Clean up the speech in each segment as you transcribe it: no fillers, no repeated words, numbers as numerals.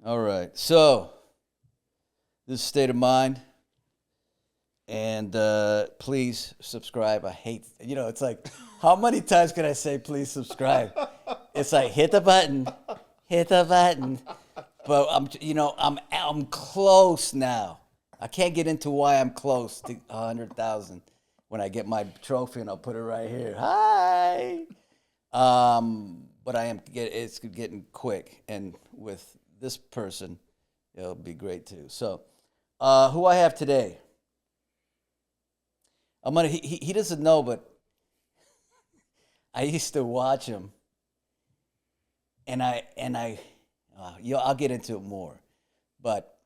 All right. So, this is State of Mind. And please subscribe. I hate, it's like, how many times can I say please subscribe? It's like, hit the button. But I'm close now. I can't get into why I'm close to 100,000. When I get my trophy, and I'll put it right here. Hi. But it's getting quick, and with this person, it'll be great too. So, who I have today? He doesn't know, but I used to watch him, and I'll get into it more, but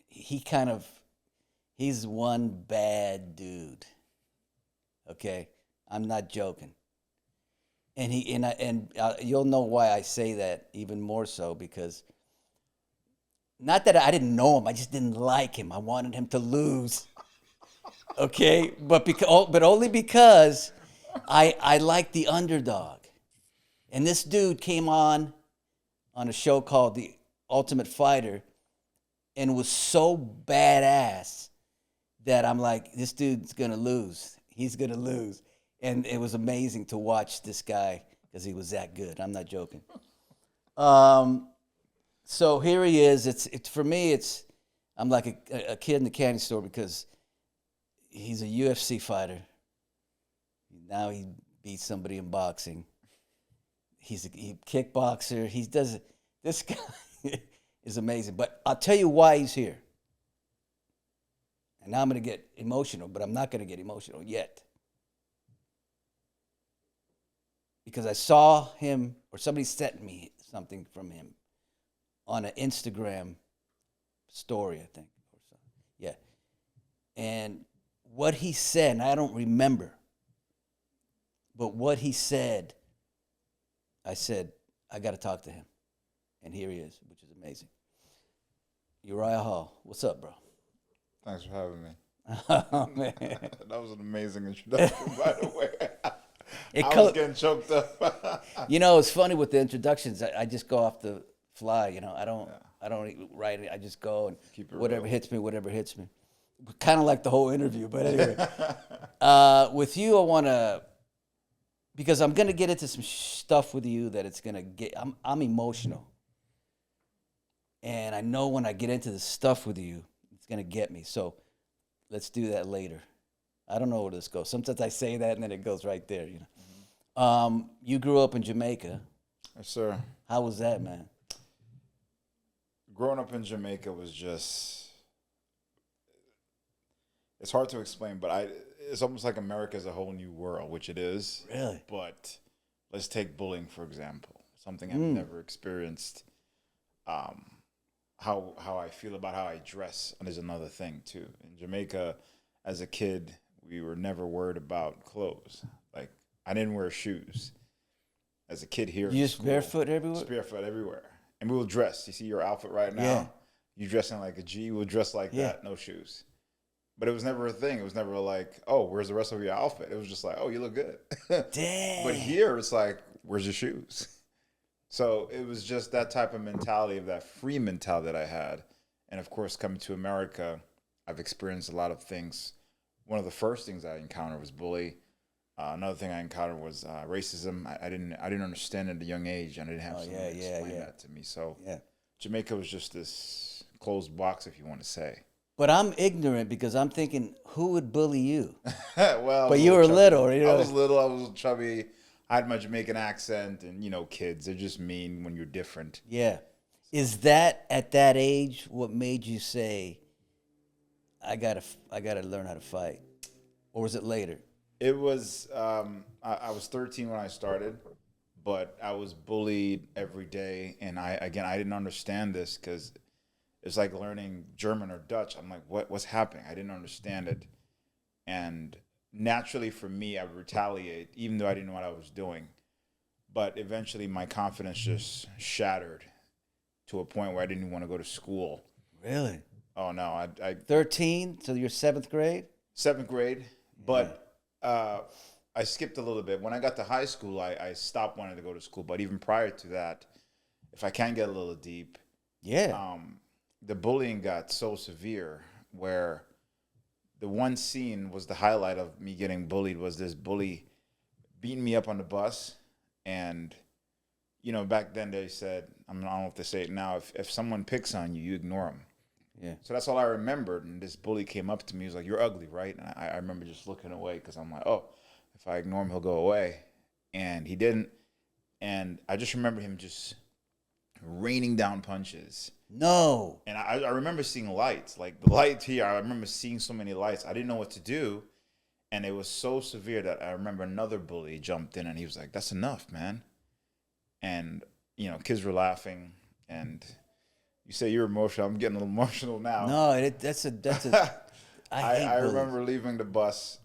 he's one bad dude. Okay, I'm not joking. And you'll know why I say that even more so, because not that I didn't know him, I just didn't like him. I wanted him to lose. Okay, but only because I like the underdog. And this dude came on a show called The Ultimate Fighter and was so badass that I'm like, this dude's gonna lose. He's gonna lose. And it was amazing to watch this guy because he was that good. I'm not joking. So here he is. It's for me. I'm like a kid in the candy store because he's a UFC fighter. Now he beats somebody in boxing. He's a kickboxer. This guy is amazing. But I'll tell you why he's here. And now I'm going to get emotional, but I'm not going to get emotional yet. Because I saw him, or somebody sent me something from him on an Instagram story, I think. Or something. Yeah. And what he said, and I don't remember, but what he said, I said, I got to talk to him. And here he is, which is amazing. Uriah Hall, what's up, bro? Thanks for having me. Oh, man. That was an amazing introduction, by the way. I co- was getting choked up. It's funny with the introductions. I just go off the fly. I don't write it. I just go and Keep it whatever real. hits me. Kind of like the whole interview, but anyway. With you, I want to, because I'm gonna get into some stuff with you that it's gonna get. I'm emotional, and I know when I get into this stuff with you, it's gonna get me. So let's do that later. I don't know where this goes. Sometimes I say that and then it goes right there. You grew up in Jamaica. Yes, sir. How was that, man? Growing up in Jamaica was just, it's hard to explain, but it's almost like America is a whole new world, which it is. Really? But let's take bullying, for example, something I've never experienced. How I feel about how I dress, and there's another thing, too. In Jamaica, as a kid, we were never worried about clothes. Like, I didn't wear shoes. As a kid here, You just barefoot everywhere? Just barefoot everywhere. And we will dress. You see your outfit right now? Yeah. You dressing like a G, we'll dress like Yeah. that, no shoes. But it was never a thing. It was never like, oh, where's the rest of your outfit? It was just like, oh, you look good. Damn. But here, it's like, where's your shoes? So it was just that type of mentality, of that free mentality that I had. And of course, coming to America, I've experienced a lot of things. One of the first things I encountered was bully. Another thing I encountered was racism. I didn't understand it at a young age, and I didn't have someone to explain that to me. So Jamaica was just this closed box, if you want to say. But I'm ignorant because I'm thinking, who would bully you? Well, But you were little, I was little. I was chubby. I had my Jamaican accent, and kids, they're just mean when you're different. Yeah. Is that at that age what made you say, I gotta learn how to fight? Or was it later? It was, I was 13 when I started, but I was bullied every day. And I didn't understand this because it's like learning German or Dutch. I'm like, what's happening? I didn't understand it. And naturally for me, I would retaliate, even though I didn't know what I was doing. But eventually my confidence just shattered to a point where I didn't even want to go to school. Really? Oh, no. I 13? So you're 7th grade? 7th grade. But I skipped a little bit. When I got to high school, I stopped wanting to go to school. But even prior to that, if I can get a little deep, Yeah. The bullying got so severe where the one scene was the highlight of me getting bullied was this bully beating me up on the bus. And, you know, back then they said, I don't know if they say it now, if someone picks on you, you ignore them. Yeah. So that's all I remembered. And this bully came up to me. He was like, "You're ugly, right?" And I remember just looking away because I'm like, oh, if I ignore him, he'll go away. And he didn't. And I just remember him just raining down punches. No. And I remember seeing lights. Like the light here, I remember seeing so many lights. I didn't know what to do. And it was so severe that I remember another bully jumped in and he was like, "That's enough, man." And, you know, kids were laughing. And you say you're emotional. I'm getting a little emotional now. No, that's a I hate I bullies. remember leaving the bus.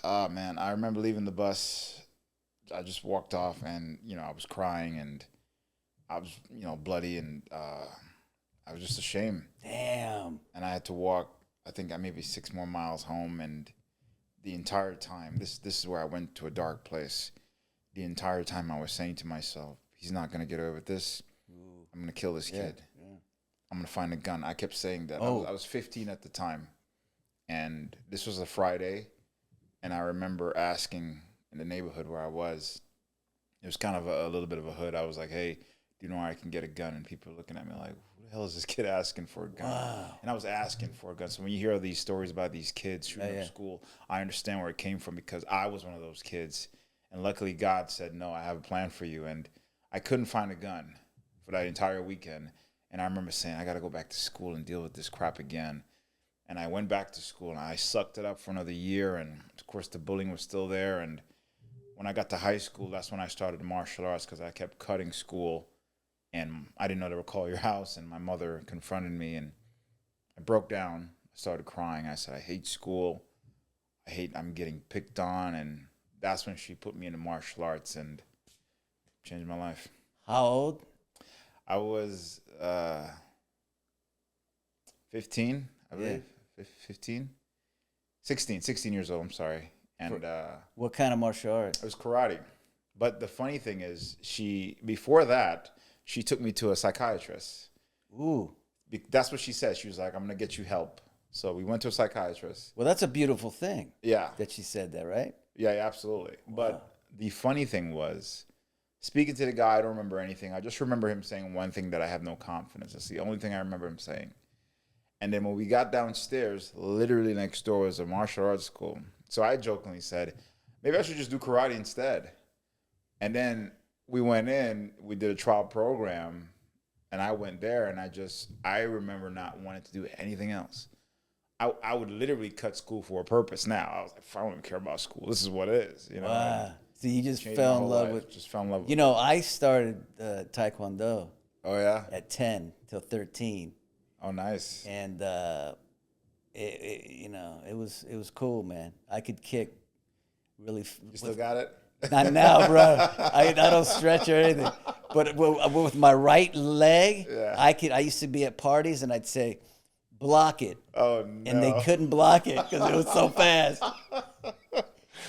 Oh man, I remember leaving the bus. I just walked off, and you know I was crying, and I was bloody, and I was just ashamed. Damn. And I had to walk. I think I maybe 6 more miles home, and the entire time, this is where I went to a dark place. The entire time I was saying to myself, "He's not gonna get away with this. I'm gonna kill this kid. I'm gonna find a gun." I kept saying that. I was 15 at the time, and this was a Friday. And I remember asking in the neighborhood where I was, it was kind of a little bit of a hood. I was like, "Hey, do you know where I can get a gun?" And people were looking at me like, "Who the hell is this kid asking for a gun?" Wow. And I was asking for a gun. So when you hear all these stories about these kids shooting up school, I understand where it came from because I was one of those kids. And luckily God said, "No, I have a plan for you." And I couldn't find a gun for that entire weekend. And I remember saying, "I got to go back to school and deal with this crap again." And I went back to school, and I sucked it up for another year. And, of course, the bullying was still there. And when I got to high school, that's when I started martial arts because I kept cutting school. And I didn't know they would call your house. And my mother confronted me, and I broke down. I started crying. I said, "I hate school. I'm getting picked on." And that's when she put me into martial arts and changed my life. How old? I was 15, I believe. 15? 16 years old, I'm sorry. And What kind of martial arts? it was karate. But the funny thing is, before that, she took me to a psychiatrist. Ooh. That's what she said. She was like, "I'm going to get you help." So we went to a psychiatrist. Well, that's a beautiful thing. Yeah. That she said that, right? Yeah, absolutely. But the funny thing was, speaking to the guy, I don't remember anything. I just remember him saying one thing that I have no confidence. That's the only thing I remember him saying. And then when we got downstairs, literally next door was a martial arts school. So I jokingly said, "Maybe I should just do karate instead." And then we went in, we did a trial program, and I went there, and I remember not wanting to do anything else. I would literally cut school for a purpose now. I was like, I don't even care about school. This is what it is. You know? Wow. So you just Changed my fell in whole love life. with. Just fell in love with You know, I started Taekwondo Oh, yeah? at 10 till 13, Oh, nice. and it was cool, man. I could kick really. You still got it? Not now, bro. I don't stretch or anything. But with my right leg, Yeah. I used to be at parties and I'd say, "Block it," Oh, no. and they couldn't block it because it was so fast.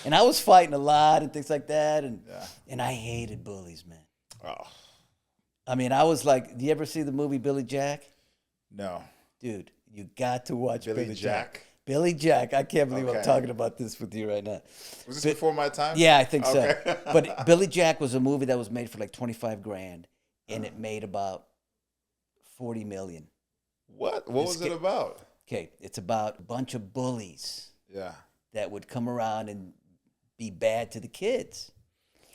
And I was fighting a lot and things like that, and I hated bullies, man. Oh, I mean, I was like, do you ever see the movie Billy Jack? no. Dude, you got to watch Billy Jack? Billy Jack. I can't believe I'm Okay. talking about this with you right now. Was this before my time? Yeah, I think Okay. so. But Billy Jack was a movie that was made for like 25 grand, and it made about 40 million. What? What was it about? Okay, it's about a bunch of bullies Yeah. that would come around and be bad to the kids.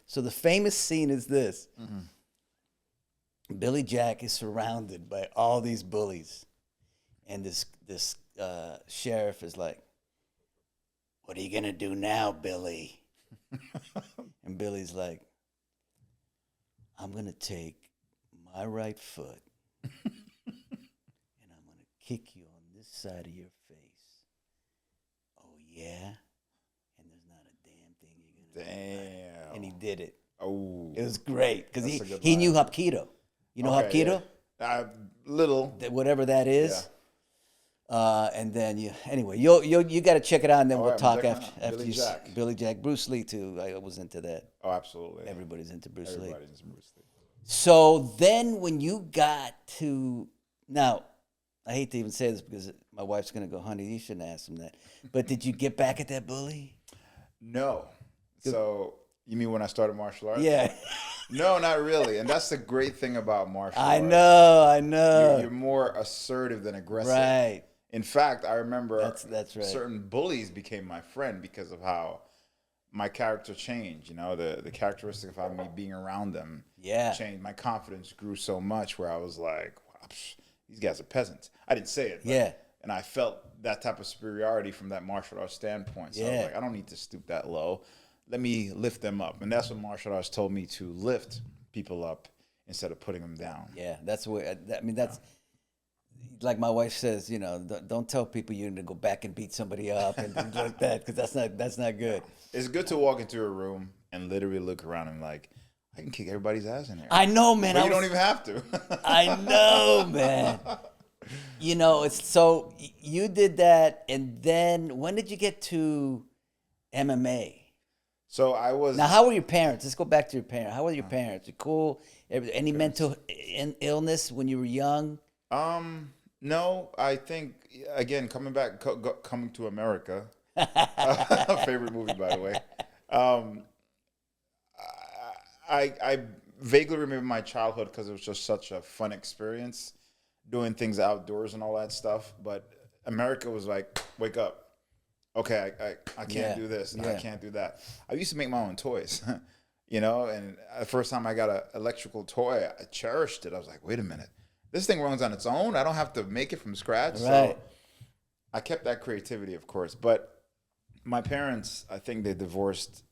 So the famous scene is this. Billy Jack is surrounded by all these bullies, and this sheriff is like, "What are you gonna do now, Billy?" And Billy's like, "I'm gonna take my right foot and I'm gonna kick you on this side of your face. Oh yeah? And there's not a damn thing you're gonna do." Damn. And he did it. Oh. It was great because That's a good he line. knew Hapkido. You know Okay, Hapkido? yeah. Little. Whatever that is. And then you got to check it out, and then All we'll right, I'm talk checking after it out. after Billy you. Jack. Billy Jack, Bruce Lee too. I was into that. Oh, absolutely. Everybody's into Bruce Lee. Everybody's into Bruce Lee. So then when you got to, now, I hate to even say this because my wife's going to go, honey, you shouldn't ask him that. But did you get back at that bully? No. So you mean when I started martial arts? Yeah. No, not really. And that's the great thing about martial I arts. know, I know. You're more assertive than aggressive. Right. In fact, I remember That's right. certain bullies became my friend because of how my character changed. You know, the characteristic of me being around them changed. My confidence grew so much where I was like, wow, these guys are peasants. I didn't say it. But, and I felt that type of superiority from that martial arts standpoint. So I was like, I don't need to stoop that low. Let me lift them up. And that's what martial arts told me, to lift people up instead of putting them down. Yeah, that's what, I mean, that's, like my wife says, you know, don't tell people you're going to go back and beat somebody up and things like that, because that's not good. It's good to walk into a room and literally look around and like, I can kick everybody's ass in here. I know, man. But you don't even have to. I know, man. You know, it's so you did that, and then when did you get to MMA? So I was. Now, how were your parents? Let's go back to your parents. How were your parents? You cool? Any mental illness when you were young? No, I think again coming to America. Favorite movie, by the way. I vaguely remember my childhood because it was just such a fun experience, doing things outdoors and all that stuff. But America was like, wake up. Okay, I can't do this and I can't do that. I used to make my own toys, you know, and the first time I got an electrical toy, I cherished it. I was like, wait a minute, this thing runs on its own. I don't have to make it from scratch. Right. So I kept that creativity, of course. But my parents, I think they divorced.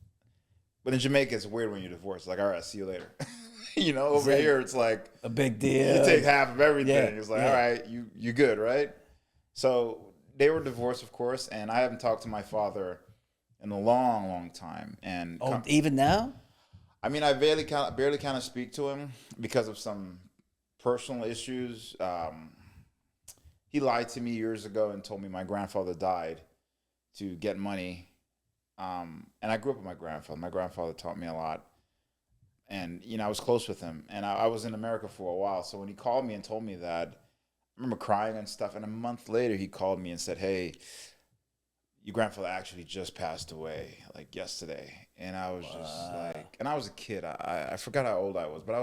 But in Jamaica, it's weird when you divorce. It's like, all right, see you later. You know, over here, it's like a big deal. You take half of everything. Yeah, It's like, all right, you good, right? So they were divorced, of course, and I haven't talked to my father in a long, long time. And even now? I mean, I barely kind of speak to him because of some personal issues. He lied to me years ago and told me my grandfather died to get money. And I grew up with my grandfather. My grandfather taught me a lot. And, you know, I was close with him. And I was in America for a while. So when he called me and told me that, I remember crying and stuff. And a month later, he called me and said, hey, your grandfather actually just passed away, like yesterday. And I was just like, and I was a kid. I forgot how old I was, but I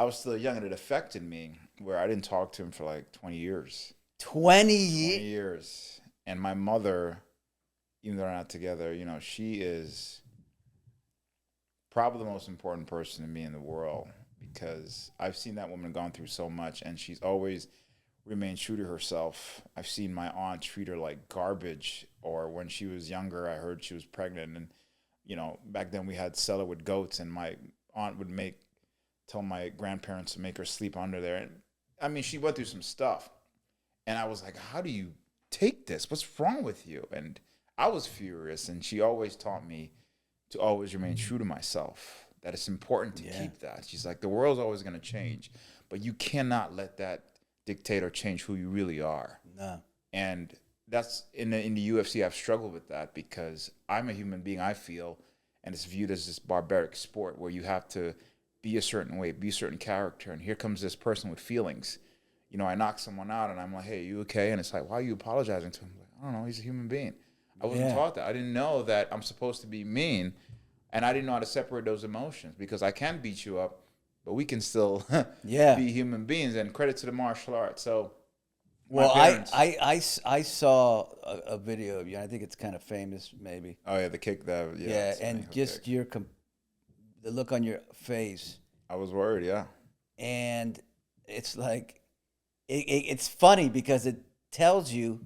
was still young, and it affected me where I didn't talk to him for like 20 years. 20 years. And my mother, even though they're not together, you know, she is probably the most important person to me in the world, because I've seen that woman gone through so much, and she's always remained true to herself. I've seen my aunt treat her like garbage, or when she was younger, I heard she was pregnant, and, you know, back then we had cellar with goats, and my aunt would tell my grandparents to make her sleep under there. And I mean, she went through some stuff, and I was like, how do you take this? What's wrong with you? And I was furious, and she always taught me to always remain true to myself, that it's important to keep that. She's like, the world's always going to change, but you cannot let that dictate or change who you really are. No. And that's in the UFC, I've struggled with that because I'm a human being, I feel, and it's viewed as this barbaric sport where you have to be a certain way, be a certain character. And here comes this person with feelings. You know, I knock someone out and I'm like, hey, you okay? And it's like, why are you apologizing to him? Like, I don't know, he's a human being. I wasn't taught that. I didn't know that I'm supposed to be mean, and I didn't know how to separate those emotions, because I can beat you up, but we can still be human beings. And credit to the martial arts. So, well, I saw a video of you. I think it's kind of famous, maybe. Oh yeah, the kick, and just kick. The look on your face. I was worried, and it's like, it's funny because it tells you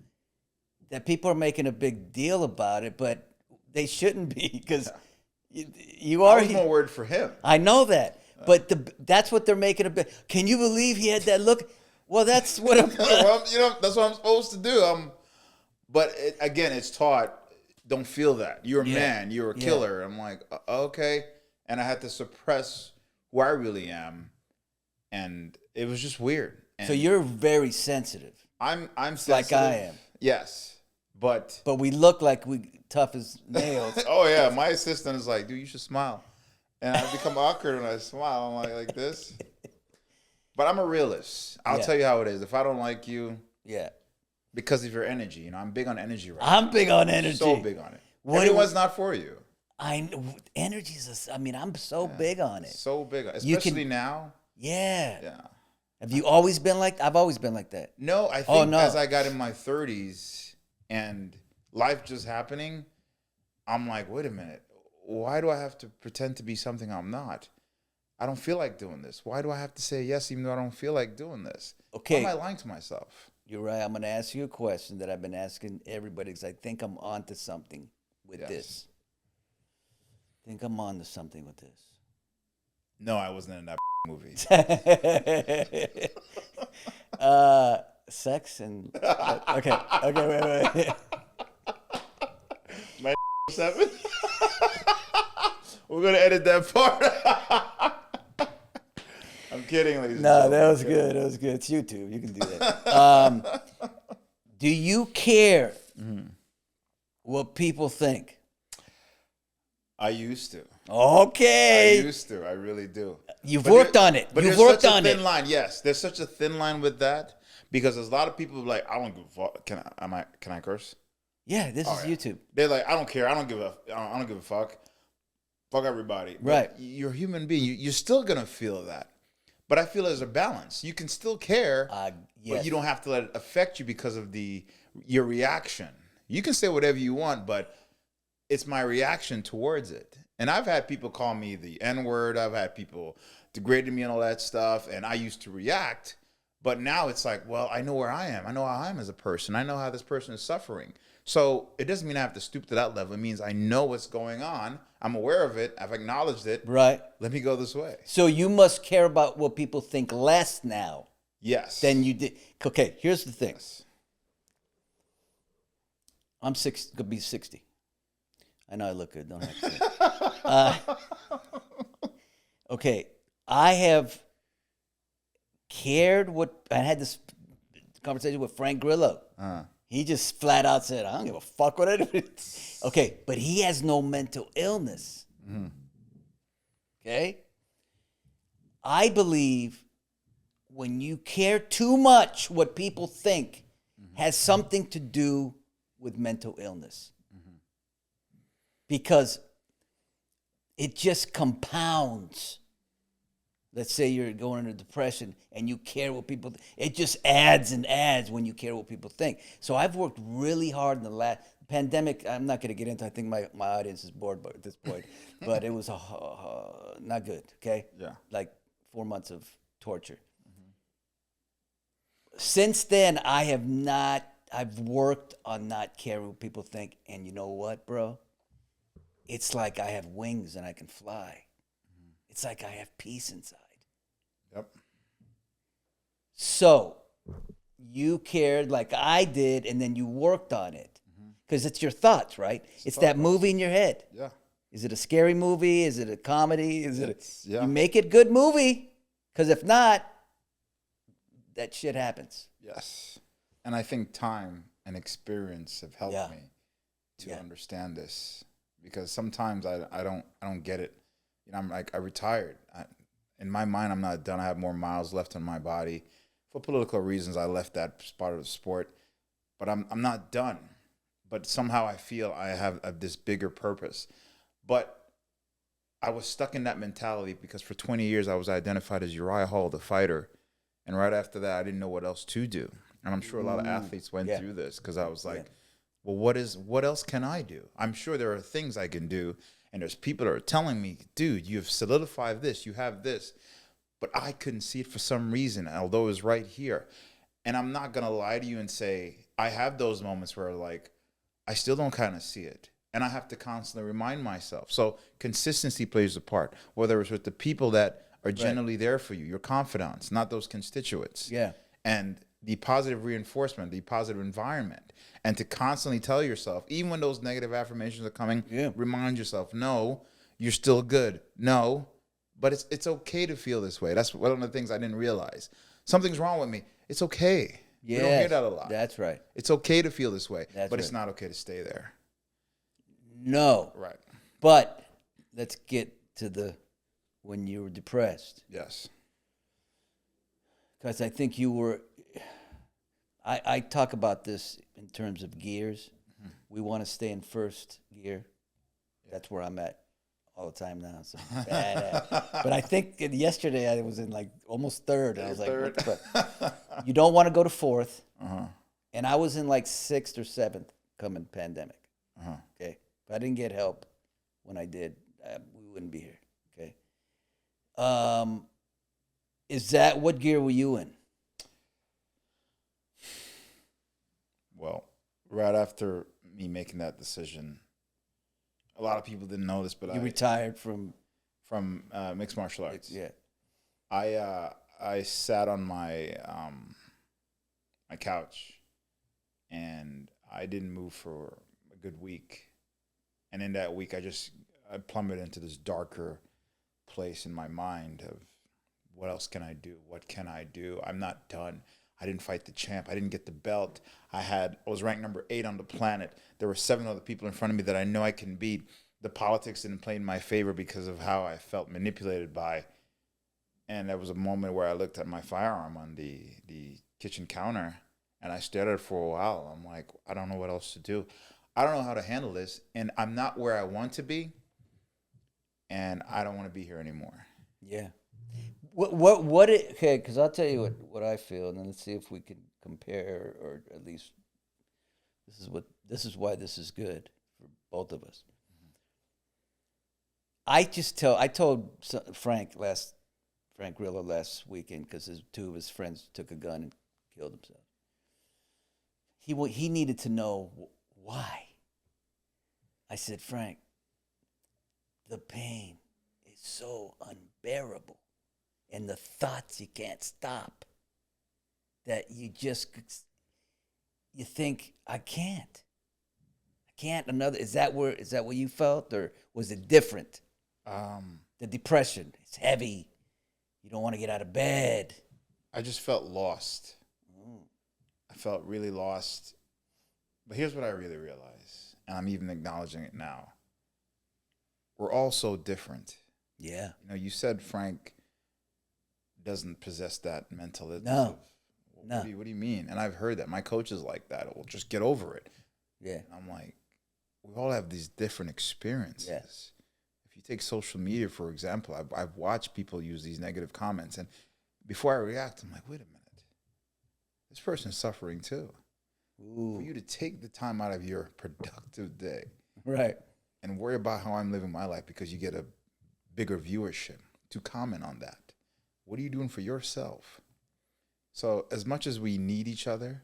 that people are making a big deal about it, but they shouldn't be, because you are. I was more worried for him. I know that, but that's what they're making a big. Can you believe he had that look? Well, that's what I'm. Well, you know, that's what I'm supposed to do. But again, it's taught. Don't feel that. You're a man. You're a killer. I'm like, okay, and I had to suppress who I really am, and it was just weird. And so you're very sensitive. I'm sensitive, like I am. Yes. But we look like we tough as nails. Oh yeah, my assistant is like, dude, you should smile. And I become awkward when I smile. I'm like this. But I'm a realist. I'll Yeah. tell you how it is. If I don't like you, Yeah. because of your energy, I'm big on energy right I'm now. big on energy. So big on it. What Everyone's not for you. Energy's. I mean, I'm so big on it. So big, You especially can- now. Yeah. Yeah. Have you always been like? I've always been like that. No, I think no. as I got in my 30s and life just happening, I'm like, wait a minute. Why do I have to pretend to be something I'm not? I don't feel like doing this. Why do I have to say yes even though I don't feel like doing this? Okay. Why am I lying to myself? You're right. I'm going to ask you a question that I've been asking everybody because I think I'm onto something with Yes. this. I think I'm onto something with this. No, I wasn't in that movie. Sex and okay, wait. My 7? We're gonna edit that part. I'm kidding, ladies. No, that was good. That was good. It's YouTube. You can do that. Do you care what people think? I used to. Okay. I used to. I really do. You've But worked there- on it. But You've there's worked such a on thin it. line. Yes, there's such a thin line with that because there's a lot of people who are like, I don't give a fuck. Can I curse? Yeah, this is yeah. YouTube. They're like, I don't care. I don't give a fuck. Fuck everybody. But Right. you're a human being. You're still gonna feel that. But I feel there's a balance. You can still care, Yes. but you don't have to let it affect you because of your reaction. You can say whatever you want, but it's my reaction towards it. And I've had people call me the N-word. I've had people degrade me and all that stuff. And I used to react. But now it's like, well, I know where I am. I know how I am as a person. I know how this person is suffering. So it doesn't mean I have to stoop to that level. It means I know what's going on. I'm aware of it. I've acknowledged it. Right. Let me go this way. So you must care about what people think less now Yes. than you did. Okay, here's the thing. I'm gonna be 60. I know I look good, don't have to say. Okay, I have cared what I had this conversation with Frank Grillo. He just flat out said, "I don't give a fuck what anybody." Okay, but he has no mental illness. Okay, I believe when you care too much what people think has something to do with mental illness. Because it just compounds. Let's say you're going into depression and you care what people it just adds and adds when you care what people think. So I've worked really hard in the last pandemic. I'm not going to get into it. I think my audience is bored at this point. But it was not good, okay? Yeah. Like 4 months of torture. Since then, I've worked on not caring what people think. And you know what, bro? It's like I have wings and I can fly. It's like I have peace inside. Yep. So you cared like I did, and then you worked on it. Because it's your thoughts, right? It's that movie in your head. Yeah. Is it a scary movie? Is it a comedy? Yeah. You make it good movie. Because if not, that shit happens. Yes. And I think time and experience have helped Yeah. me to Yeah. understand this. Because sometimes I don't get it. I'm like, I retired. In my mind, I'm not done. I have more miles left on my body. For political reasons, I left that part of the sport. But I'm not done. But somehow I feel I have this bigger purpose. But I was stuck in that mentality because for 20 years I was identified as Uriah Hall, the fighter. And right after that, I didn't know what else to do. And I'm sure a lot of athletes went through this because I was like, well, what else can I do? I'm sure there are things I can do. And there's people that are telling me, dude, you've solidified this, you have this. But I couldn't see it for some reason, although it was right here. And I'm not going to lie to you and say, I have those moments where like, I still don't kind of see it. And I have to constantly remind myself. So consistency plays a part, whether it's with the people that are generally there for you, your confidants, not those constituents. Yeah. And the positive reinforcement, the positive environment. And to constantly tell yourself, even when those negative affirmations are coming, remind yourself, no, you're still good. No, but it's okay to feel this way. That's one of the things I didn't realize. Something's wrong with me. It's okay. You don't hear that a lot. That's right. It's okay to feel this way, That's but it's right. not okay to stay there. No. Right. But let's get to the when you were depressed. Yes. Because I think you were. I talk about this in terms of gears. Mhm. We want to stay in first gear. That's where I'm at all the time now. So badass. But I think yesterday I was in like almost third. I was like, what the fuck? You don't want to go to fourth. Uh-huh. And I was in like sixth or seventh coming pandemic. Uh-huh. Okay. If I didn't get help when I did, we wouldn't be here. Okay. Is that, what gear were you in? Well, right after me making that decision, a lot of people didn't know this, but You retired from mixed martial arts. Yeah. I sat on my my couch, and I didn't move for a good week. And in that week, I plummeted into this darker place in my mind of what else can I do? What can I do? I'm not done. I didn't fight the champ. I didn't get the belt. I was ranked number 8 on the planet. There were 7 other people in front of me that I know I can beat. The politics didn't play in my favor because of how I felt manipulated by. And there was a moment where I looked at my firearm on the kitchen counter, and I stared at it for a while. I'm like, I don't know what else to do. I don't know how to handle this, and I'm not where I want to be, and I don't want to be here anymore. Yeah. Okay, because I'll tell you what I feel, and then let's see if we can compare, or at least this is why this is good for both of us. I told Frank Grillo last weekend, because 2 of his friends took a gun and killed himself. He needed to know why. I said, Frank, the pain is so unbearable, and the thoughts you can't stop, that you think, I can't. Is that what you felt, or was it different? The depression, it's heavy. You don't want to get out of bed. I just felt lost. I felt really lost. But here's what I really realized, and I'm even acknowledging it now. We're all so different. Yeah. You know, you said Frank doesn't possess that mental. No. What do you mean? And I've heard that. My coach is like that. Well, just get over it. Yeah. And I'm like, we all have these different experiences. Yes. If you take social media, for example, I've watched people use these negative comments, and before I react, I'm like, wait a minute. This person's suffering too. Ooh. For you to take the time out of your productive day, Right, and worry about how I'm living my life because you get a bigger viewership to comment on that. What are you doing for yourself? So as much as we need each other,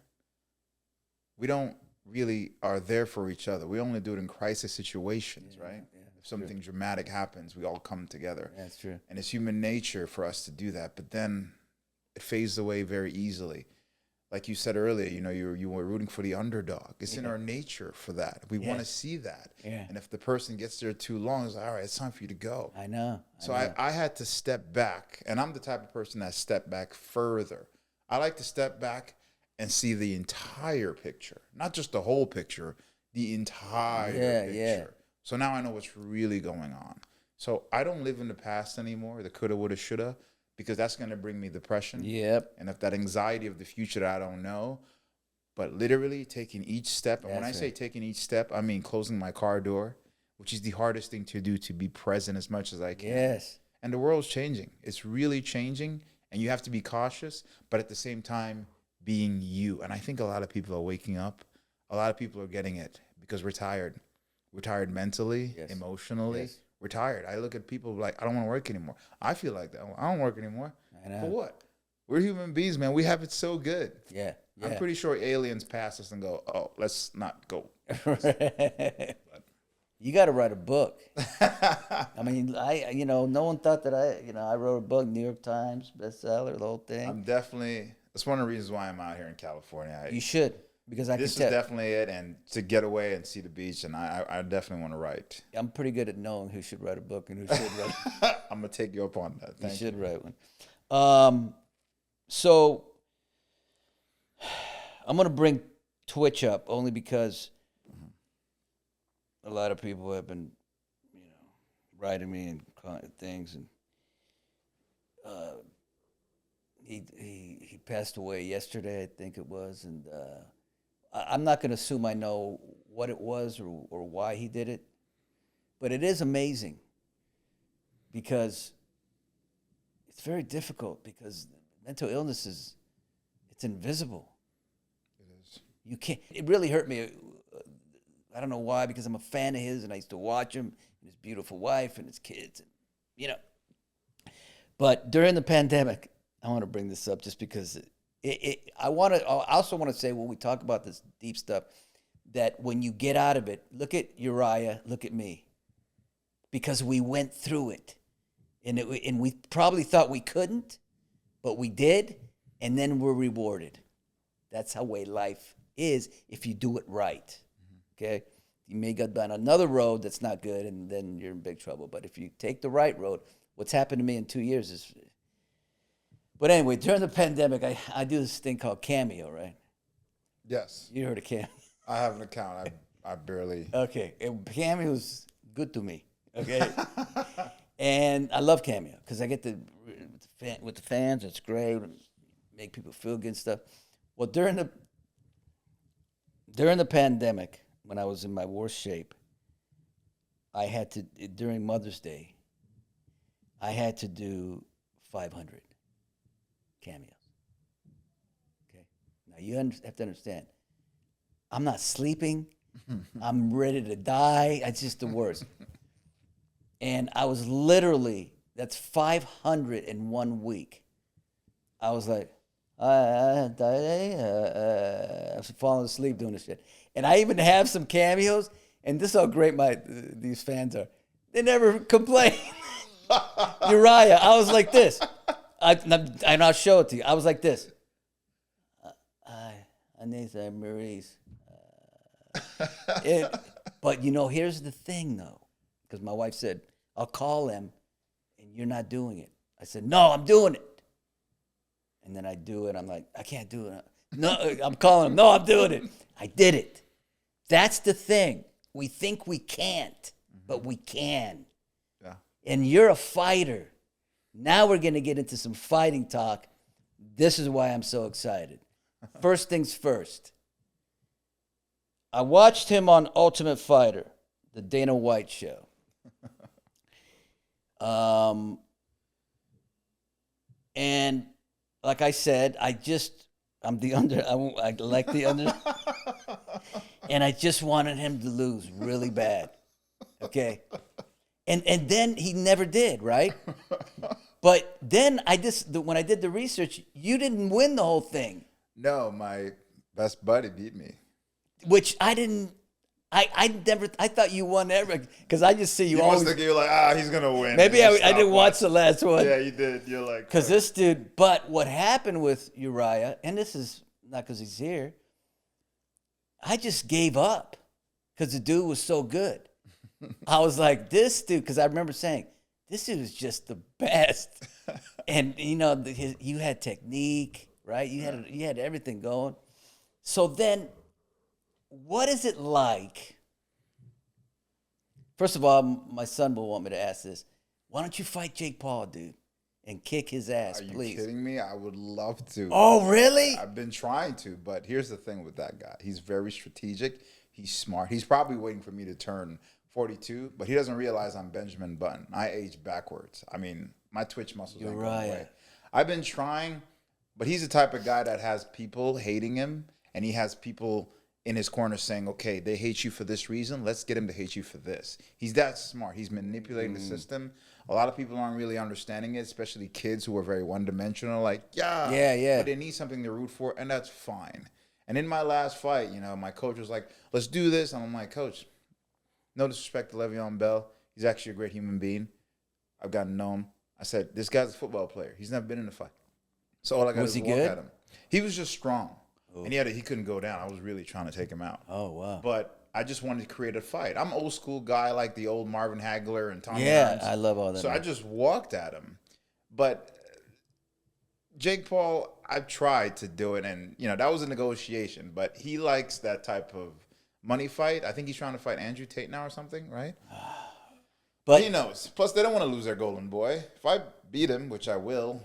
we don't really are there for each other. We only do it in crisis situations, right? Yeah, if something dramatic happens, we all come together. That's true. And it's human nature for us to do that, but then it fades away very easily. Like you said earlier, you know, you were rooting for the underdog. It's in our nature for that. We want to see that. Yeah. And if the person gets there too long, it's like, all right, it's time for you to go. I know. So I had to step back, and I'm the type of person that step back further. I like to step back and see the entire picture, not just the whole picture, the entire picture. Yeah. So now I know what's really going on. So I don't live in the past anymore, the coulda, woulda, shoulda, because that's going to bring me depression. Yep. And if that anxiety of the future that I don't know, but literally taking each step. And when I say taking each step, I mean closing my car door, which is the hardest thing to do, to be present as much as I can. Yes. And the world's changing. It's really changing. And you have to be cautious, but at the same time, being you. And I think a lot of people are waking up. A lot of people are getting it because we're tired. We're tired mentally, emotionally. Yes. We're tired. I look at people like, I don't want to work anymore. I feel like that. I don't work anymore. I know. For what? We're human beings, man. We have it so good. Yeah. I'm pretty sure aliens pass us and go, oh, let's not go. You got to write a book. I mean, no one thought that I wrote a book, New York Times bestseller, the whole thing. That's one of the reasons why I'm out here in California. You should, because this is definitely it, and to get away and see the beach, and I definitely want to write. I'm pretty good at knowing who should write a book and who should write. I'm gonna take you up on that. You should write one. So I'm gonna bring Twitch up only because a lot of people have been, writing me and things, and he passed away yesterday, I think it was, and I'm not going to assume I know what it was or why he did it, but it is amazing because it's very difficult because mental illness it's invisible. It is. You can't. It really hurt me. I don't know why, because I'm a fan of his, and I used to watch him and his beautiful wife and his kids, and, you know. But during the pandemic, I want to bring this up just because I also want to say when we talk about this deep stuff, that when you get out of it, look at Uriah, look at me, because we went through it, and we probably thought we couldn't, but we did, and then we're rewarded. That's how way life is if you do it right. Okay, you may go down another road that's not good, and then you're in big trouble. But if you take the right road, what's happened to me in 2 years is. But anyway, during the pandemic, I do this thing called Cameo, right? Yes. You heard of Cameo? I have an account. I barely. Okay, Cameo's good to me. Okay, and I love Cameo because I get with the fans. It's great, make people feel good and stuff. Well, during the pandemic, when I was in my worst shape, I had to, during Mother's Day, I had to do 500 cameos. Okay? Now, you have to understand, I'm not sleeping. I'm ready to die. It's just the worst. And I was literally, that's 500 in 1 week. I was like, I was falling asleep doing this shit. And I even have some cameos, and this is how great these fans are. They never complain. Uriah, I was like this. And I'll show it to you. I was like this. I need some Maurice. But, here's the thing, though. Because my wife said, I'll call him, and you're not doing it. I said, no, I'm doing it. And then I do it. I'm like, I can't do it. No, I'm calling him. No, I'm doing it. I did it. That's the thing. We think we can't, but we can. Yeah. And you're a fighter. Now we're going to get into some fighting talk. This is why I'm so excited. First things first. I watched him on Ultimate Fighter, the Dana White show. And like I said, I'm the under. I like the under. And I just wanted him to lose really bad. Okay. And then he never did, right? But then when I did the research, you didn't win the whole thing. No, my best buddy beat me. Which I didn't. I thought you won every, because I just see you always. You're like, he's gonna win. Maybe I didn't watch the last one. Yeah, you did. You're like, because this dude. But what happened with Uriah, and this is not because he's here. I just gave up because the dude was so good. I was like, this dude, because I remember saying, this dude is just the best. And you had technique, right? You had everything going. So then. What is it like? First of all, my son will want me to ask this. Why don't you fight Jake Paul, dude, and kick his ass, please? Are you kidding me? I would love to. Oh, really? I've been trying to, but here's the thing with that guy. He's very strategic. He's smart. He's probably waiting for me to turn 42, but he doesn't realize I'm Benjamin Button. I age backwards. I mean, my twitch muscles ain't going away. I've been trying, but he's the type of guy that has people hating him, and he has people in his corner saying, okay, they hate you for this reason. Let's get him to hate you for this. He's that smart. He's manipulating the system. A lot of people aren't really understanding it, especially kids who are very one-dimensional, like, yeah. But they need something to root for, and that's fine. And in my last fight, my coach was like, let's do this. And I'm like, Coach, no disrespect to Le'Veon Bell. He's actually a great human being. I've gotten to know him. I said, this guy's a football player. He's never been in a fight. So all I got to do is walk at him. He was just strong. Ooh. And he couldn't go down. I was really trying to take him out. Oh, wow. But I just wanted to create a fight. I'm an old school guy like the old Marvin Hagler and Tommy Hearns. I love all that. So I just walked at him. But Jake Paul, I've tried to do it, and that was a negotiation. But he likes that type of money fight. I think he's trying to fight Andrew Tate now or something, right? But he knows. Plus, they don't want to lose their golden boy. If I beat him, which I will,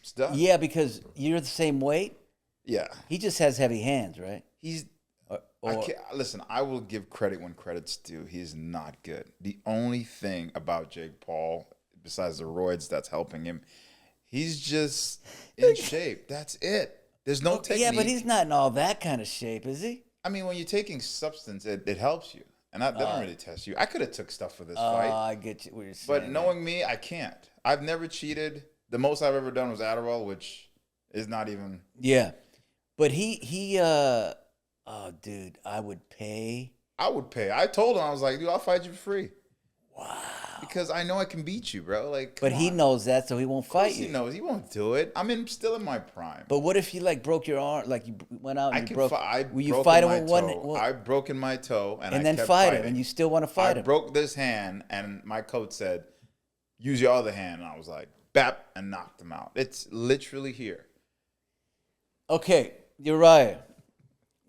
It's done. Yeah, because you're the same weight. Yeah. He just has heavy hands, right? He's Or, I can't, listen, I will give credit when credit's due. He is not good. The only thing about Jake Paul, besides the roids that's helping him, he's just in shape. That's it. There's no technique. yeah, but he's not in all that kind of shape, is he? I mean, when you're taking substance, it helps you. And that don't really test you. I could have took stuff for this fight. I get you what you're saying. But knowing me, I can't. I've never cheated. The most I've ever done was Adderall, which is not even. Yeah. But oh, dude, I would pay. I would pay. I told him, I was like, dude, I'll fight you for free. Wow. Because I know I can beat you, bro. Like, But he knows that, so he won't fight you. He knows. He won't do it. Still in my prime. But what if you like broke your arm, like you went out and you broke? Will you broken fight him my with toe. one? I've broken my toe, and I then kept fight fighting. him, and you still want to fight I him? broke this hand, and my coach said, use your other hand. And I was like, bap, and knocked him out. It's literally here. Okay, Uriah,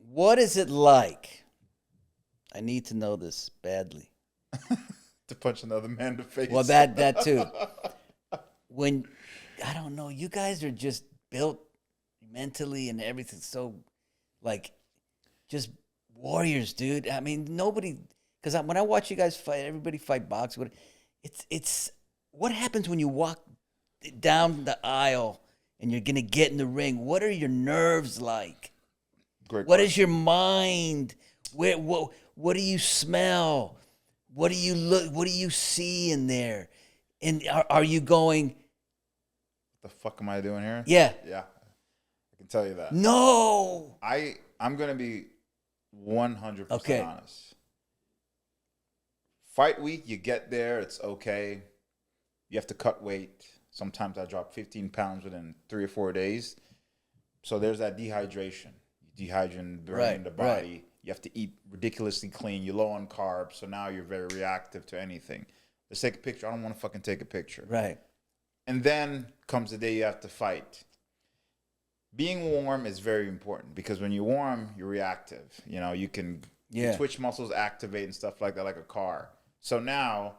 what is it like? I need to know this badly. To punch another man in the face. Well, that too. When, I don't know, you guys are just built mentally and everything so, like, just warriors, dude. I mean, nobody, because when I watch you guys fight, everybody fight boxing, it's what happens when you walk down the aisle and you're going to get in the ring? What are your nerves like? Great What question. is your mind? What do you smell? What do you look? What do you see in there? And are you going? What the fuck am I doing here? Yeah. Yeah. I can tell you that. No. I'm going to be 100% Okay. honest. Fight week, you get there, it's okay. You have to cut weight. Sometimes I drop 15 pounds within 3 or 4 days. So there's that dehydration. Dehydrating, burning the body. Right. You have to eat ridiculously clean. You're low on carbs, so now you're very reactive to anything. Let's take a picture. I don't want to fucking take a picture. Right. And then comes the day you have to fight. Being warm is very important because when you're warm, you're reactive. You know, you can your twitch muscles activate and stuff like that, like a car. So now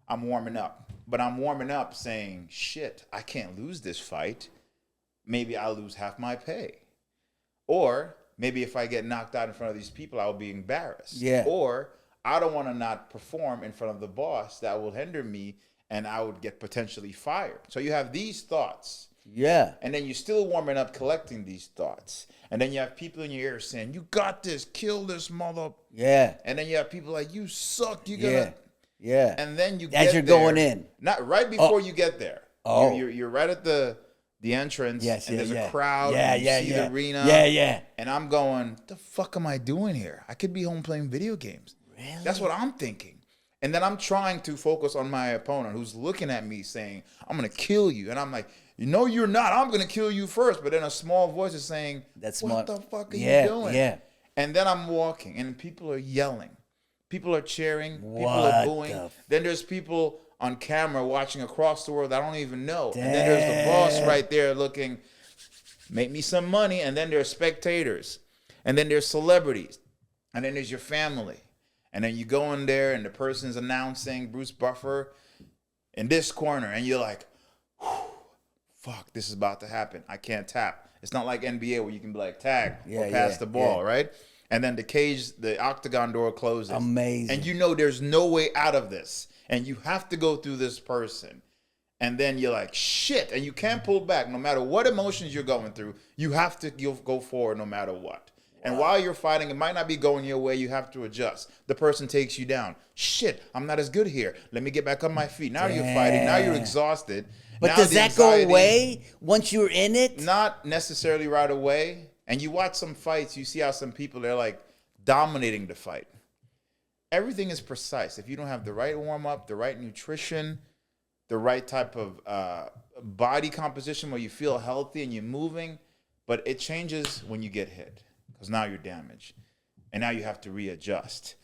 I'm warming up. But I'm warming up saying, shit, I can't lose this fight. Maybe I'll lose half my pay. Or maybe if I get knocked out in front of these people, I'll be embarrassed. Yeah. Or I don't want to not perform in front of the boss. That will hinder me and I would get potentially fired. So you have these thoughts. Yeah. And then you're still warming up collecting these thoughts. And then you have people in your ear saying, you got this, kill this mother. Yeah. And then you have people like, you suck, you gonna. Yeah. Yeah. And then you As get you're there, going in. Not right before you get there. Oh. You're right at the entrance. Yes, and yeah, there's yeah. a crowd. Yeah, and you yeah, see yeah. the arena. Yeah, yeah. And I'm going, what the fuck am I doing here? I could be home playing video games. Really? That's what I'm thinking. And then I'm trying to focus on my opponent who's looking at me saying, I'm going to kill you. And I'm like, no, you're not. I'm going to kill you first. But then a small voice is saying, That's what smart. the fuck are Yeah, you doing? yeah. And then I'm walking and people are yelling. People are cheering. People What are booing. the Then there's people on camera watching across the world I don't even know. And then there's the boss right there looking, make me some money. And then there's spectators. And then there's celebrities. And then there's your family. And then you go in there and the person's announcing Bruce Buffer in this corner. And you're like, fuck, this is about to happen. I can't tap. It's not like NBA where you can be like tag or pass the ball, right? And then the octagon door closes. Amazing. And you know there's no way out of this. And you have to go through this person. And then you're like, shit. And you can't pull back. No matter what emotions you're going through, you have to go forward no matter what. And while you're fighting, it might not be going your way. You have to adjust. The person takes you down. Shit, I'm not as good here. Let me get back on my feet. Now you're fighting. Now you're exhausted. But now does the that go anxiety- away once you're in it? Not necessarily right away. And you watch some fights, you see how some people, they're like dominating the fight. Everything is precise. If you don't have the right warm-up, the right nutrition, the right type of body composition where you feel healthy and you're moving, but it changes when you get hit because now you're damaged. And now you have to readjust.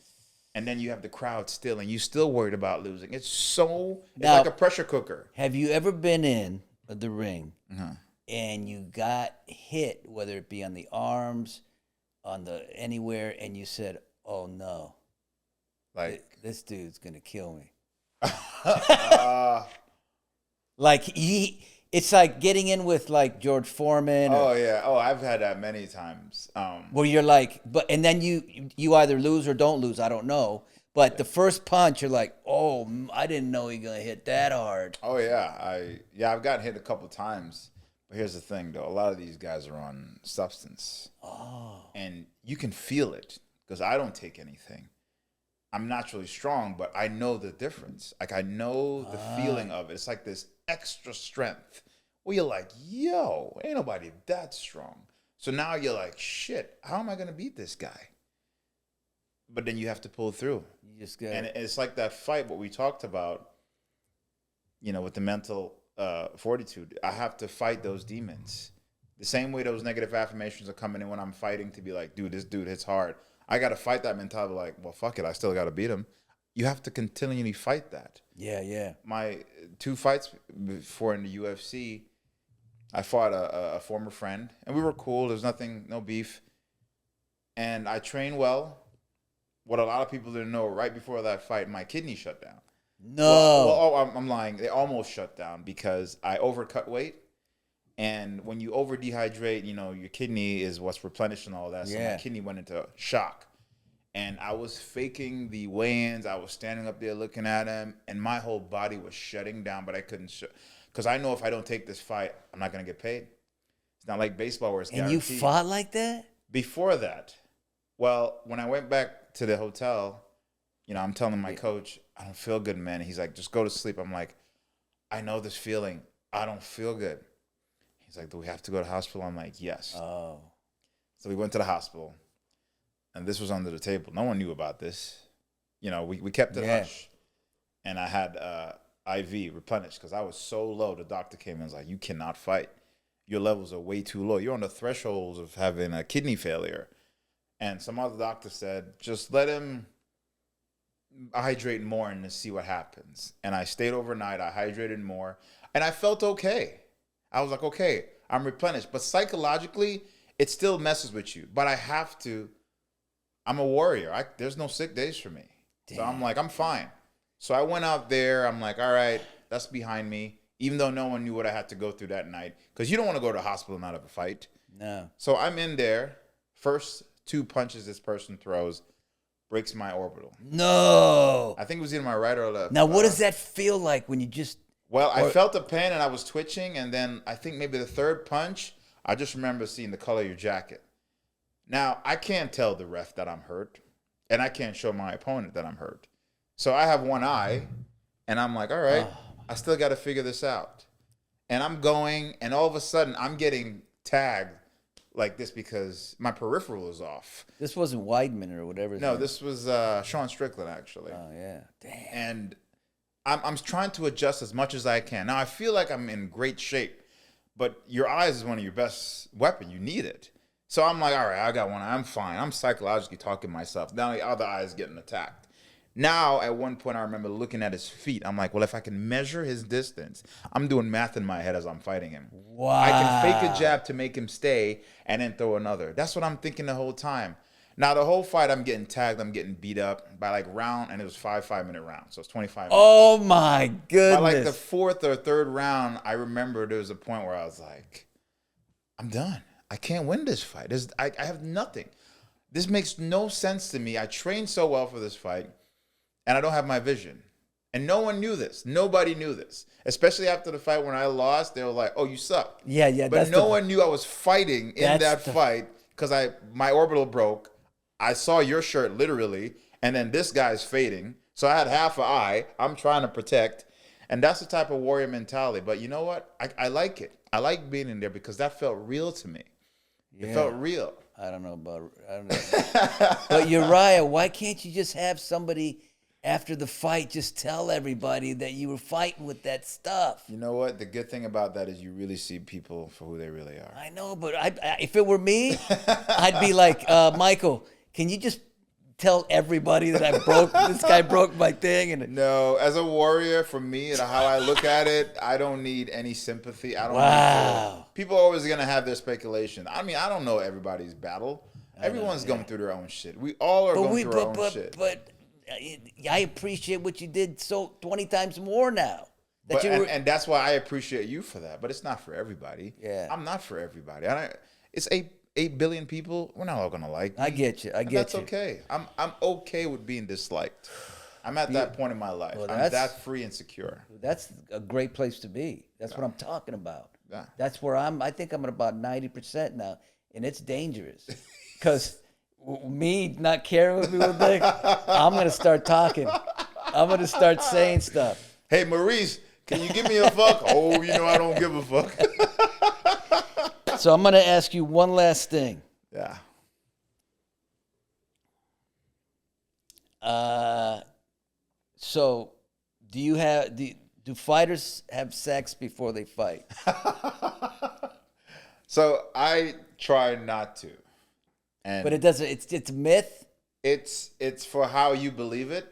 And then you have the crowd still, and you're still worried about losing. It's like a pressure cooker. Have you ever been in the ring and you got hit, whether it be on the arms, on the anywhere, and you said, "Oh no, Like this dude's gonna kill me." uh, Like he It's like getting in with like George Foreman. Oh yeah. Oh, I've had that many times. Where you're like, and then you either lose or don't lose. I don't know. But the first punch, you're like, oh, I didn't know he gonna hit that hard. Oh yeah. I've gotten hit a couple times. But here's the thing, though. A lot of these guys are on substance. Oh. And you can feel it because I don't take anything. I'm naturally strong, but I know the difference. Like, I know the feeling of it. It's like this extra strength where you're like, yo, ain't nobody that strong. So now you're like, shit, how am I going to beat this guy? But then you have to pull through. You just got. And it's like that fight, what we talked about, with the mental fortitude. I have to fight those demons. The same way those negative affirmations are coming in when I'm fighting to be like, dude, this dude hits hard. I got to fight that mentality like, well, fuck it. I still got to beat him. You have to continually fight that. Yeah, yeah. My 2 fights before in the UFC, I fought a former friend, and we were cool. There's nothing, no beef. And I trained well. What a lot of people didn't know, right before that fight, my kidney shut down. No. I'm lying. They almost shut down because I overcut weight. And when you over dehydrate, your kidney is what's replenishing all that. So my kidney went into shock. And I was faking the weigh-ins. I was standing up there looking at him, and my whole body was shutting down, but I couldn't because I know if I don't take this fight, I'm not going to get paid. It's not like baseball where it's guaranteed. And you fought like that? Before that, well, when I went back to the hotel, I'm telling my coach, I don't feel good, man. He's like, just go to sleep. I'm like, I know this feeling. I don't feel good. He's like, do we have to go to the hospital? I'm like, yes. Oh. So we went to the hospital, and this was under the table. No one knew about this. We kept it hush. And I had IV replenished because I was so low. The doctor came and was like, you cannot fight. Your levels are way too low. You're on the thresholds of having a kidney failure. And some other doctor said, just let him hydrate more and see what happens. And I stayed overnight. I hydrated more. And I felt okay. I was like, okay, I'm replenished. But psychologically, it still messes with you. But I have to. I'm a warrior. There's no sick days for me. Damn. So I'm like, I'm fine. So I went out there. I'm like, all right, that's behind me. Even though no one knew what I had to go through that night. Because you don't want to go to the hospital and not have a fight. No. So I'm in there. First 2 punches this person throws breaks my orbital. No. I think it was either my right or left. Now, what does that feel like when you just... Well, I felt the pain and I was twitching. And then I think maybe the 3rd punch, I just remember seeing the color of your jacket. Now, I can't tell the ref that I'm hurt. And I can't show my opponent that I'm hurt. So I have one eye. And I'm like, all right, I still got to figure this out. And I'm going. And all of a sudden, I'm getting tagged like this because my peripheral is off. This wasn't Weidman or whatever. No, this was Sean Strickland, actually. Oh, yeah. Damn. And I'm trying to adjust as much as I can. Now, I feel like I'm in great shape, but your eyes is one of your best weapon. You need it. So I'm like, all right, I got one. I'm fine. I'm psychologically talking to myself. Now the other eye is getting attacked. Now, at one point, I remember looking at his feet. I'm like, well, if I can measure his distance, I'm doing math in my head as I'm fighting him. Wow. I can fake a jab to make him stay and then throw another. That's what I'm thinking the whole time. Now, the whole fight, I'm getting tagged. I'm getting beat up by like round, and it was 5-5-minute rounds. So it's 25 minutes. Oh, my goodness. By like the 4th or 3rd round, I remember there was a point where I was like, I'm done. I can't win this fight. I have nothing. This makes no sense to me. I trained so well for this fight, and I don't have my vision. And no one knew this. Nobody knew this. Especially after the fight when I lost, they were like, oh, you suck. Yeah. But no one knew I was fighting in that fight because my orbital broke. I saw your shirt literally, and then this guy's fading. So I had half an eye. I'm trying to protect. And that's the type of warrior mentality. But you know what? I like it. I like being in there because that felt real to me. Yeah. It felt real. I don't know. But Uriah, why can't you just have somebody after the fight just tell everybody that you were fighting with that stuff? You know what? The good thing about that is you really see people for who they really are. I know, but if it were me, I'd be like, Michael, can you just tell everybody that this guy broke my thing? And no, as a warrior, for me and how I look at it, I don't need any sympathy. I don't need people are always going to have their speculation. I mean, I don't know everybody's battle. Everyone's going through their own shit. We all are going through our own shit. But I appreciate what you did 20 times more now. that But and that's why I appreciate you for that. But it's not for everybody. Yeah. I'm not for everybody. It's 8 billion people. We're not all gonna like me. I get you. And that's okay. I'm okay with being disliked. I'm at that point in my life. Well, I'm that free and secure. That's a great place to be. That's what I'm talking about. Yeah. That's where I think I'm at about 90% now, and it's dangerous because me not caring what people think, I'm gonna start talking. I'm gonna start saying stuff. Hey, Maurice, can you give me a fuck? Oh, you know I don't give a fuck. So I'm gonna ask you one last thing. Yeah. So do fighters have sex before they fight? So I try not to. And But it doesn't. It's a myth. it's for how you believe it.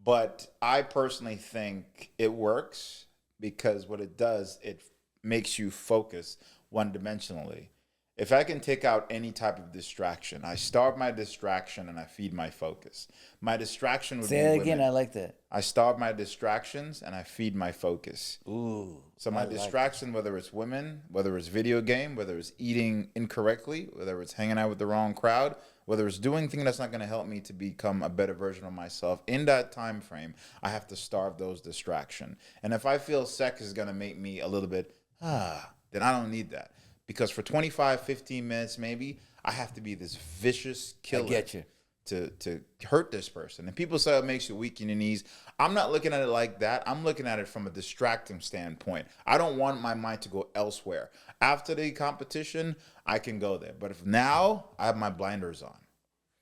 But I personally think it works because what it does, it makes you focus one-dimensionally. If I can take out any type of distraction, I starve my distraction and I feed my focus. My distraction would be Say that women. again. I like that. I starve my distractions and I feed my focus. Ooh. So my distraction, whether it's women, whether it's video game, whether it's eating incorrectly, whether it's hanging out with the wrong crowd, whether it's doing things that's not going to help me to become a better version of myself in that time frame, I have to starve those distractions. And if I feel sex is going to make me a little bit, then I don't need that. Because for 25, 15 minutes maybe, I have to be this vicious killer. I get you. To hurt this person. And people say it makes you weak in your knees. I'm not looking at it like that. I'm looking at it from a distracting standpoint. I don't want my mind to go elsewhere. After the competition, I can go there. But if now, I have my blinders on.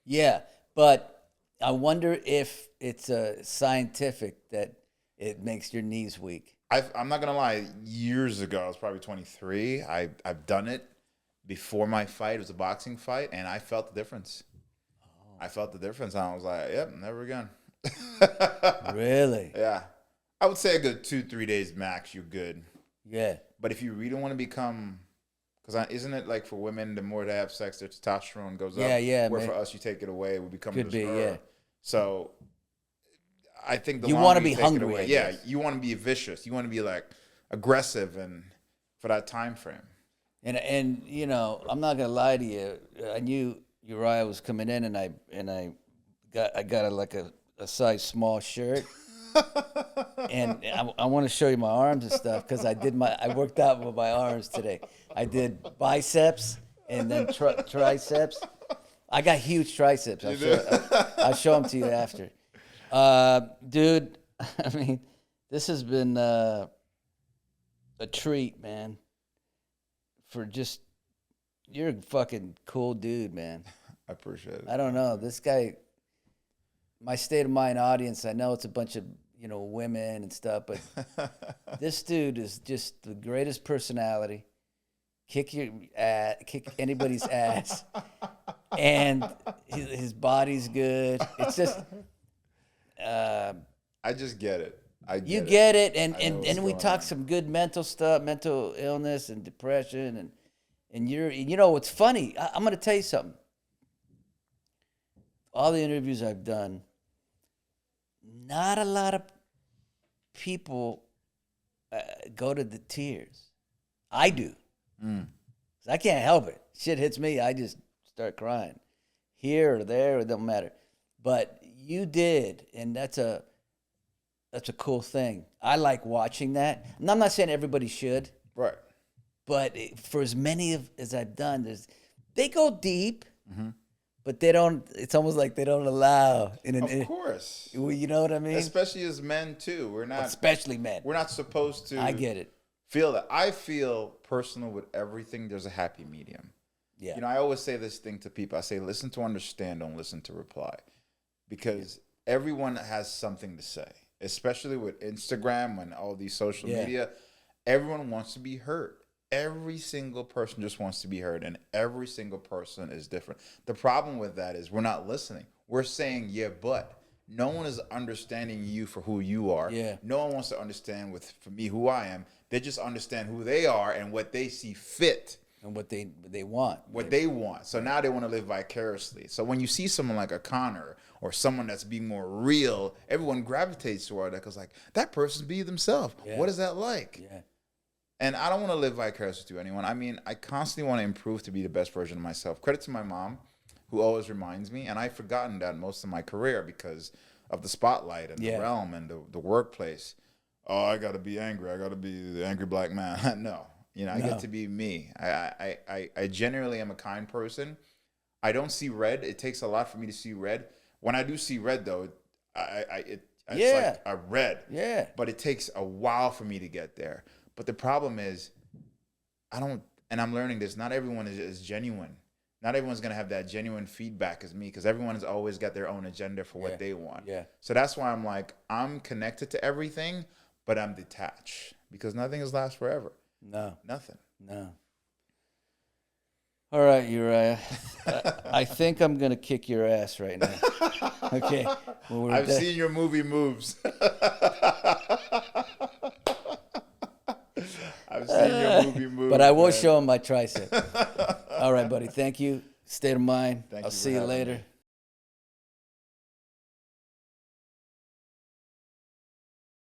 Yeah, but I wonder if it's scientific that it makes your knees weak. I'm not going to lie. Years ago, I was probably 23. I've done it before my fight. It was a boxing fight, and I felt the difference. I felt the difference. And I was like, yep, never again. Really? Yeah. I would say a good 2-3 days max, you're good. Yeah. But if you really want to become, because isn't it like for women, the more they have sex, their testosterone goes up? Yeah. Where for us, you take it away, we become Could be, yeah. So I think you want to be hungry. Away, yeah, you want to be vicious. You want to be like aggressive and for that time frame. And you know, I'm not gonna lie to you. I knew Uriah was coming in, and I got a size small shirt, and I want to show you my arms and stuff because I worked out with my arms today. I did biceps and then triceps. I got huge triceps. I'll show them to you after. Dude, I mean, this has been a treat, man. You're a fucking cool dude, man. I appreciate it. I don't know. This guy, my State of Mind audience, I know it's a bunch of, women and stuff, but this dude is just the greatest personality. Kick anybody's ass. And his body's good. It's just... I just get it. You get it, and we talk some good mental stuff, mental illness and depression, and what's funny. I'm going to tell you something. All the interviews I've done, not a lot of people go to the tears. I do. 'Cause I can't help it. Shit hits me, I just start crying. Here or there, it don't matter. But you did, and that's a cool thing. I like watching that. And I'm not saying everybody should. Right. But for as many as I've done, they go deep, but they don't. It's almost like they don't allow. Of course. You know what I mean? Especially as men too. We're not. Especially men. We're not supposed to. I get it. Feel that. I feel personal with everything. There's a happy medium. Yeah. I always say this thing to people. I say, listen to understand, don't listen to reply, because everyone has something to say. Especially with Instagram and all these social media, everyone wants to be heard. Every single person just wants to be heard, and every single person is different. The problem with that is we're not listening. We're saying, yeah, but no one is understanding you for who you are. Yeah. No one wants to understand for me who I am. They just understand who they are and what they see fit. And what they want. what they want. So now they want to live vicariously. So when you see someone like a Connor or someone that's being more real, everyone gravitates toward that because like that person's be themselves. Yeah. What is that like? Yeah. And I don't want to live vicariously through anyone. I mean, I constantly want to improve to be the best version of myself. Credit to my mom, who always reminds me, and I've forgotten that most of my career because of the spotlight and the realm and the workplace. Oh, I got to be angry. I got to be the angry black man. No. I get to be me. I genuinely am a kind person. I don't see red. It takes a lot for me to see red. When I do see red, though, it's like a red. Yeah. But it takes a while for me to get there. But the problem is, and I'm learning this, not everyone is genuine. Not everyone's going to have that genuine feedback as me because everyone has always got their own agenda for what they want. Yeah. So that's why I'm like, I'm connected to everything, but I'm detached because nothing has last forever. No. Nothing. No. All right, Uriah. I think I'm going to kick your ass right now. Okay. Well, I've seen your movie moves. I've seen your movie moves. But I will show him my tricep. All right, buddy. Thank you. State of mind. I'll see you later.